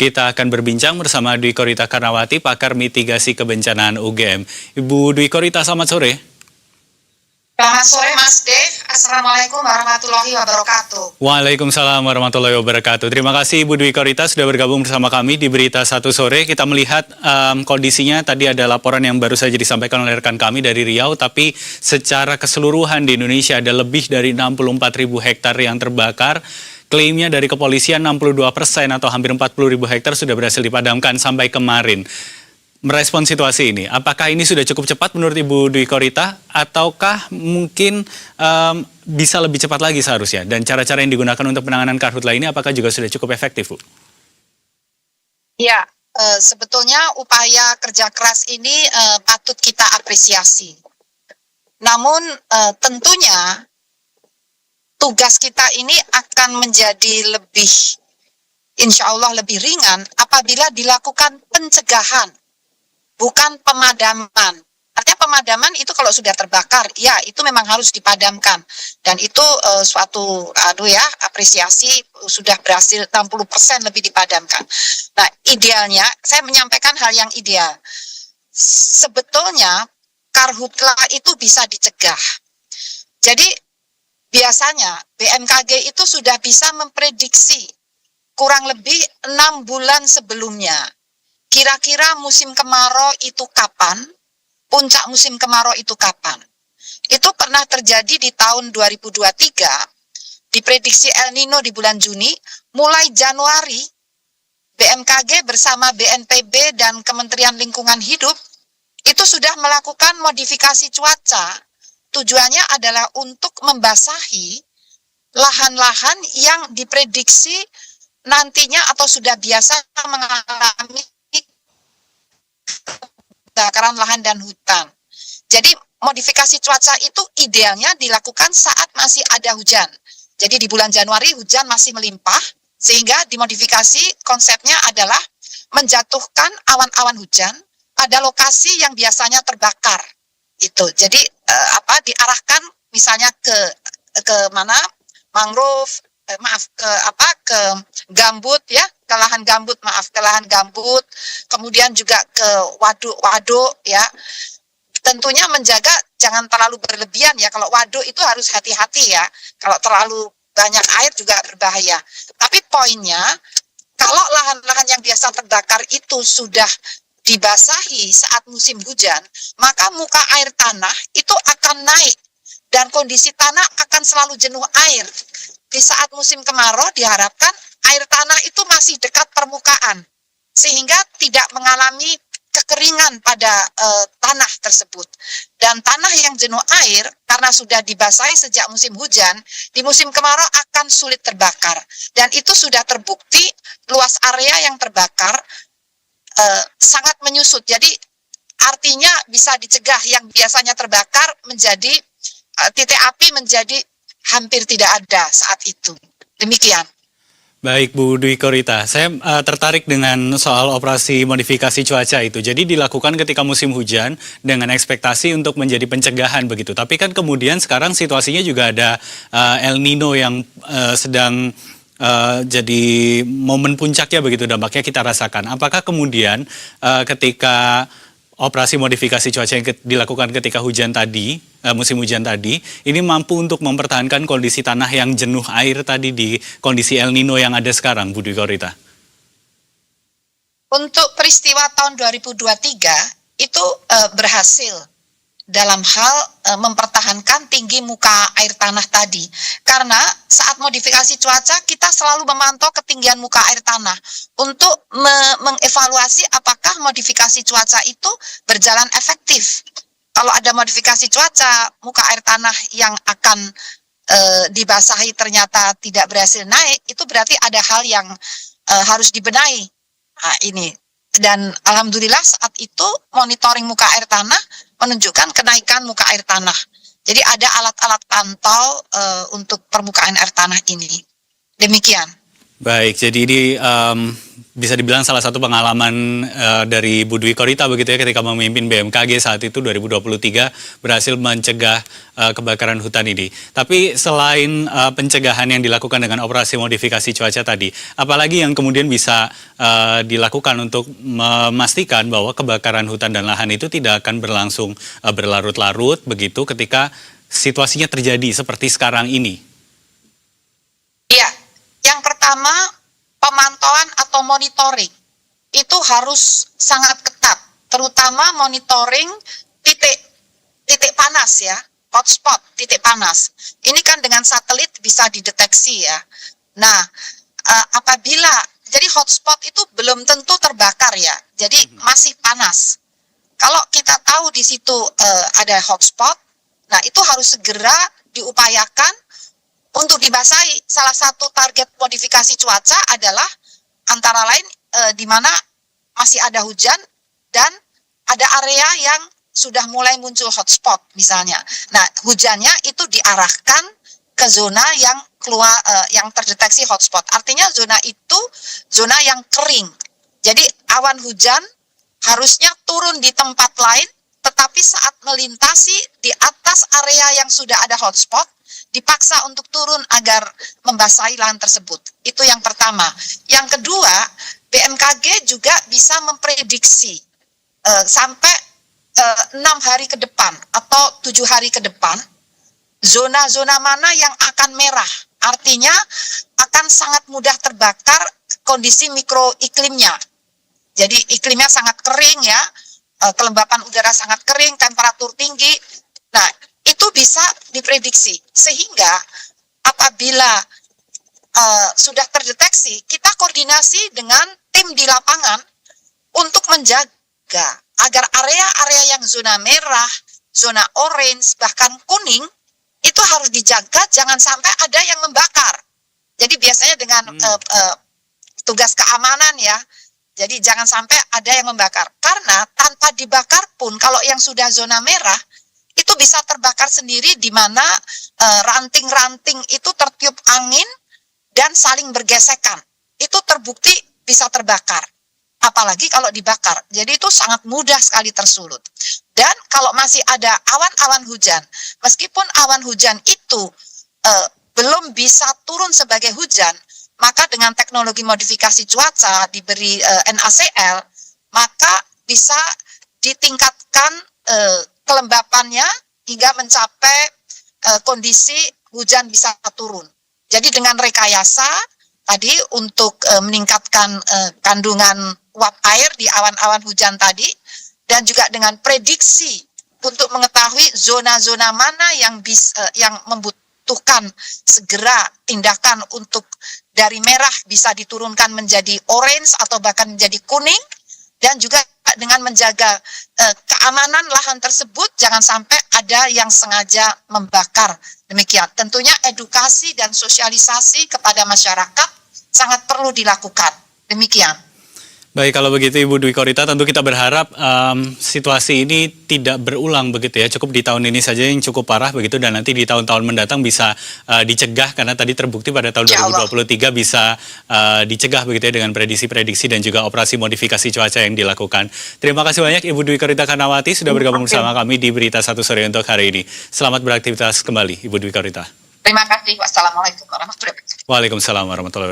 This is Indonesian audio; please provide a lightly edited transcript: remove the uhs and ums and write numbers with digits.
Kita akan berbincang bersama Dwi Korita Karnawati, pakar mitigasi kebencanaan UGM. Ibu Dwi Korita, selamat sore. Selamat sore Mas Dev, Assalamualaikum warahmatullahi wabarakatuh. Waalaikumsalam warahmatullahi wabarakatuh. Terima kasih Ibu Dwi Korita sudah bergabung bersama kami di Berita Satu Sore. Kita melihat kondisinya, tadi ada laporan yang baru saja disampaikan oleh rekan kami dari Riau, tapi secara keseluruhan di Indonesia ada lebih dari 64.000 hektar yang terbakar. Klaimnya dari kepolisian 62% atau hampir 40.000 hektar sudah berhasil dipadamkan sampai kemarin. Merespon situasi ini, apakah ini sudah cukup cepat menurut Ibu Dwi Korita, ataukah mungkin bisa lebih cepat lagi seharusnya? Dan cara-cara yang digunakan untuk penanganan karhutla ini apakah juga sudah cukup efektif, Bu? Ya, sebetulnya upaya kerja keras ini patut kita apresiasi. Namun tentunya tugas kita ini akan menjadi lebih, insya Allah lebih ringan apabila dilakukan pencegahan, bukan pemadaman. Artinya pemadaman itu kalau sudah terbakar, ya itu memang harus dipadamkan. Dan itu suatu apresiasi sudah berhasil 60% lebih dipadamkan. Nah, idealnya saya menyampaikan hal yang ideal. Sebetulnya karhutla itu bisa dicegah. Jadi biasanya BMKG itu sudah bisa memprediksi kurang lebih 6 bulan sebelumnya. Kira-kira musim kemarau itu kapan? Puncak musim kemarau itu kapan? Itu pernah terjadi di tahun 2023, diprediksi El Nino di bulan Juni, mulai Januari, BMKG bersama BNPB dan Kementerian Lingkungan Hidup, itu sudah melakukan modifikasi cuaca. Tujuannya adalah untuk membasahi lahan-lahan yang diprediksi nantinya atau sudah biasa mengalami kebakaran lahan dan hutan. Jadi modifikasi cuaca itu idealnya dilakukan saat masih ada hujan. Jadi di bulan Januari hujan masih melimpah, sehingga dimodifikasi konsepnya adalah menjatuhkan awan-awan hujan pada lokasi yang biasanya terbakar. Itu. Jadi diarahkan misalnya ke mana? Mangrove, ke gambut ya, ke lahan gambut, kemudian juga ke waduk ya. Tentunya menjaga jangan terlalu berlebihan ya. Kalau waduk itu harus hati-hati ya. Kalau terlalu banyak air juga berbahaya. Tapi poinnya, kalau lahan-lahan yang biasa terbakar itu sudah dibasahi saat musim hujan, maka muka air tanah itu akan naik dan kondisi tanah akan selalu jenuh air. Di saat musim kemarau diharapkan air tanah itu masih dekat permukaan sehingga tidak mengalami kekeringan pada tanah tersebut. Dan tanah yang jenuh air karena sudah dibasahi sejak musim hujan, di musim kemarau akan sulit terbakar. Dan itu sudah terbukti luas area yang terbakar sangat menyusut. Jadi artinya bisa dicegah yang biasanya terbakar menjadi titik api menjadi hampir tidak ada saat itu. Demikian. Baik Bu Dwi Korita, saya tertarik dengan soal operasi modifikasi cuaca itu. Jadi dilakukan ketika musim hujan dengan ekspektasi untuk menjadi pencegahan begitu. Tapi kan kemudian sekarang situasinya juga ada El Nino yang sedang jadi momen puncaknya begitu, dampaknya kita rasakan. Apakah kemudian ketika operasi modifikasi cuaca yang dilakukan ketika hujan tadi, musim hujan tadi, ini mampu untuk mempertahankan kondisi tanah yang jenuh air tadi di kondisi El Nino yang ada sekarang, Bu Dwi Korita? Untuk peristiwa tahun 2023 itu berhasil dalam hal mempertahankan tinggi muka air tanah tadi. Karena saat modifikasi cuaca kita selalu memantau ketinggian muka air tanah untuk mengevaluasi apakah modifikasi cuaca itu berjalan efektif. Kalau ada modifikasi cuaca, muka air tanah yang akan dibasahi ternyata tidak berhasil naik, itu berarti ada hal yang harus dibenahi. Nah, ini. Dan alhamdulillah saat itu monitoring muka air tanah menunjukkan kenaikan muka air tanah. Jadi ada alat-alat pantau untuk permukaan air tanah ini. Demikian. Baik, jadi ini bisa dibilang salah satu pengalaman dari Bu Dwi Korita begitu ya ketika memimpin BMKG saat itu 2023 berhasil mencegah kebakaran hutan ini. Tapi selain pencegahan yang dilakukan dengan operasi modifikasi cuaca tadi, apalagi yang kemudian bisa dilakukan untuk memastikan bahwa kebakaran hutan dan lahan itu tidak akan berlangsung berlarut-larut begitu ketika situasinya terjadi seperti sekarang ini? Iya, yang pertama pemantauan atau monitoring itu harus sangat ketat, terutama monitoring titik panas ya, hotspot titik panas. Ini kan dengan satelit bisa dideteksi ya. Nah, apabila jadi hotspot itu belum tentu terbakar ya, jadi masih panas. Kalau kita tahu di situ ada hotspot, nah itu harus segera diupayakan untuk dibasahi. Salah satu target modifikasi cuaca adalah antara lain di mana masih ada hujan dan ada area yang sudah mulai muncul hotspot misalnya. Nah, hujannya itu diarahkan ke zona yang keluar yang terdeteksi hotspot. Artinya zona itu zona yang kering. Jadi awan hujan harusnya turun di tempat lain, tetapi saat melintasi di atas area yang sudah ada hotspot dipaksa untuk turun agar membasahi lahan tersebut. Itu yang pertama. Yang kedua, BMKG juga bisa memprediksi sampai 6 hari ke depan atau 7 hari ke depan, zona-zona mana yang akan merah. Artinya akan sangat mudah terbakar kondisi mikroiklimnya. Jadi iklimnya sangat kering ya, kelembapan udara sangat kering, temperatur tinggi. Nah, itu bisa diprediksi sehingga apabila sudah terdeteksi, kita koordinasi dengan tim di lapangan untuk menjaga agar area-area yang zona merah, zona orange, bahkan kuning itu harus dijaga, jangan sampai ada yang membakar. Jadi biasanya dengan tugas keamanan ya, jadi jangan sampai ada yang membakar. Karena tanpa dibakar pun kalau yang sudah zona merah itu bisa terbakar sendiri, di mana ranting-ranting itu tertiup angin dan saling bergesekan. Itu terbukti bisa terbakar. Apalagi kalau dibakar. Jadi itu sangat mudah sekali tersulut. Dan kalau masih ada awan-awan hujan, meskipun awan hujan itu belum bisa turun sebagai hujan, maka dengan teknologi modifikasi cuaca diberi NaCl, maka bisa ditingkatkan kelembapannya hingga mencapai kondisi hujan bisa turun. Jadi dengan rekayasa tadi untuk meningkatkan kandungan uap air di awan-awan hujan tadi, dan juga dengan prediksi untuk mengetahui zona-zona mana yang membutuhkan segera tindakan untuk dari merah bisa diturunkan menjadi orange atau bahkan menjadi kuning, dan juga dengan menjaga keamanan lahan tersebut, jangan sampai ada yang sengaja membakar. Demikian, tentunya edukasi dan sosialisasi kepada masyarakat sangat perlu dilakukan. Demikian. Baik, kalau begitu Ibu Dwi Korita, tentu kita berharap situasi ini tidak berulang begitu ya. Cukup di tahun ini saja yang cukup parah begitu, dan nanti di tahun-tahun mendatang bisa dicegah, karena tadi terbukti pada tahun 2023 bisa dicegah begitu ya dengan prediksi-prediksi dan juga operasi modifikasi cuaca yang dilakukan. Terima kasih banyak Ibu Dwi Korita Karnawati sudah bergabung bersama kami di Berita Satu Sore untuk hari ini. Selamat beraktivitas kembali Ibu Dwi Korita. Terima kasih. Wassalamualaikum warahmatullahi wabarakatuh. Waalaikumsalam warahmatullahi wabarakatuh.